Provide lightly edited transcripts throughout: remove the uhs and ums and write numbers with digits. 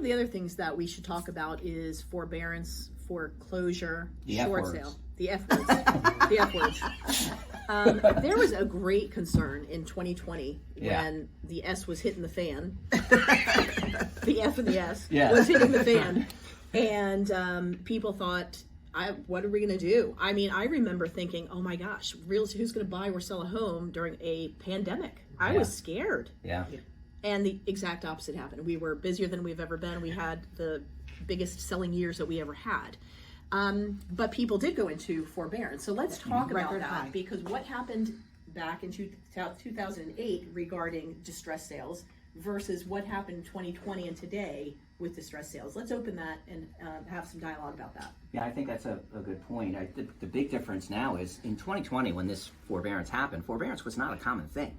of the other things that we should talk about is forbearance, foreclosure, short sale. The F words. The F words. There was a great concern in 2020 when the S was hitting the fan. The F and the S was hitting the fan. And people thought, what are we going to do? I mean, I remember thinking, oh my gosh, who's going to buy or sell a home during a pandemic? I was scared. Yeah. And the exact opposite happened. We were busier than we've ever been. We had the biggest selling years that we ever had. But people did go into forbearance. So let's talk about that, because what happened back in 2008 regarding distress sales versus what happened in 2020 and today with distress sales. Let's open that and have some dialogue about that. Yeah, I think that's a good point. The big difference now is in 2020, when this forbearance happened, forbearance was not a common thing.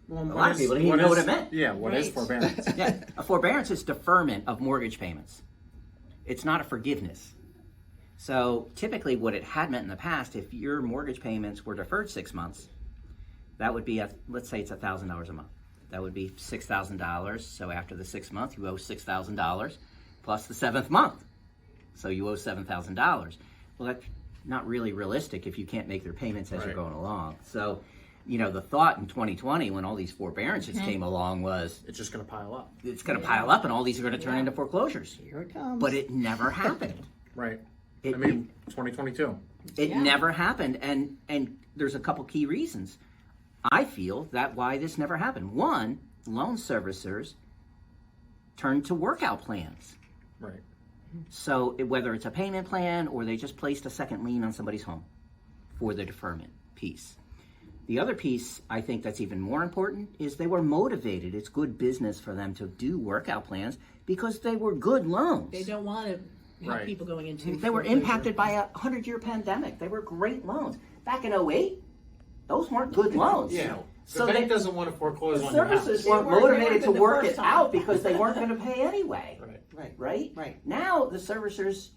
Well, A lot of people didn't even know what it meant. Yeah, what is forbearance? Yeah, a forbearance is deferment of mortgage payments. It's not a forgiveness. So typically what it had meant in the past, if your mortgage payments were deferred 6 months, that would be, let's say it's $1,000 a month. That would be $6,000. So after the 6th month, you owe $6,000 plus the 7th month. So you owe $7,000. Well, that's not really realistic if you can't make their payments as you're going along. So, you know, the thought in 2020 when all these forbearances came along was, It's just going to pile up. it's going to pile up and all these are going to turn into foreclosures. Here it comes. But it never happened. Right. It, I mean, 2022. it never happened, and there's a couple key reasons. I feel that why this never happened. One, loan servicers turned to workout plans. Right. So whether it's a payment plan or they just placed a second lien on somebody's home for the deferment piece. The other piece I think that's even more important is they were motivated. It's good business for them to do workout plans because they were good loans. They don't want to have people going into They were foreclosure. impacted by a 100-year pandemic. They were great loans. Back in 2008, those weren't good loans. Yeah. So the bank they, doesn't want to foreclose the on your house. services weren't motivated to work it out because they weren't going to pay anyway. Right? Now the servicers,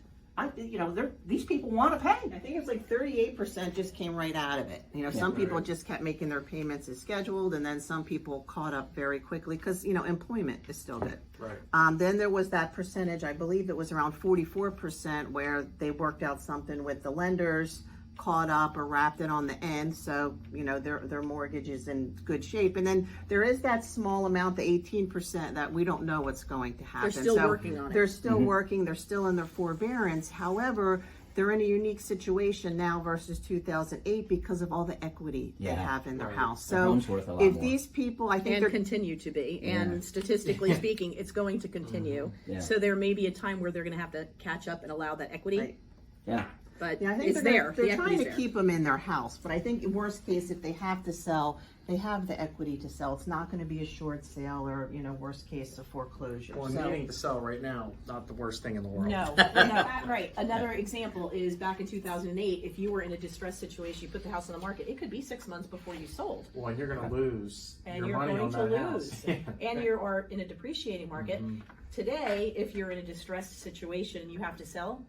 these people want to pay. I think it's like 38% just came right out of it. You know, some people just kept making their payments as scheduled, and then some people caught up very quickly because, employment is still good. Right. Then there was that percentage, I believe it was around 44%, where they worked out something with the lenders, caught up or wrapped it on the end, so their mortgage is in good shape. And then there is that small amount, the 18%, that we don't know what's going to happen. They're still working on it. They're still working. They're still in their forbearance. However, they're in a unique situation now versus 2008 because of all the equity they have in their house. So home's worth a lot if more. these people, I think And they're continue to be, and statistically speaking, it's going to continue. Yeah. So there may be a time where they're going to have to catch up and allow that equity. Right. Yeah. But Yeah, I think it's they're there. trying to keep them in their house, but I think in worst case, if they have to sell, they have the equity to sell. It's not going to be a short sale or worst case, a foreclosure. Well, So- needing to sell right now, not the worst thing in the world. No, right. Another example is back in 2008, if you were in a distressed situation, you put the house on the market, it could be 6 months before you sold. Well, and you're going to lose And your you're money going on to that lose. house. And you are in a depreciating market. Today, if you're in a distressed situation and you have to sell,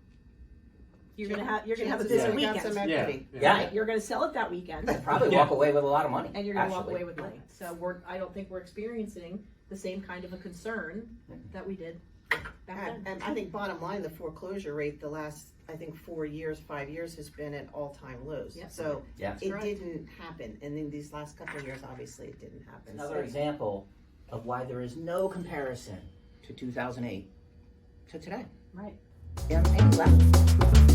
you're gonna have a busy Chances are you got weekend. some equity. Yeah. Right? You're gonna sell it that weekend, Probably walk away with a lot of money. and you're gonna walk away with money. So I don't think we're experiencing the same kind of a concern that we did back then. And I think bottom line, the foreclosure rate the last, 5 years has been at all-time lows. Yes. So Yeah. it right. didn't happen. And in these last couple of years, obviously it didn't happen. Another So- example of why there is no comparison to 2008 to today. Right. Yeah, maybe left.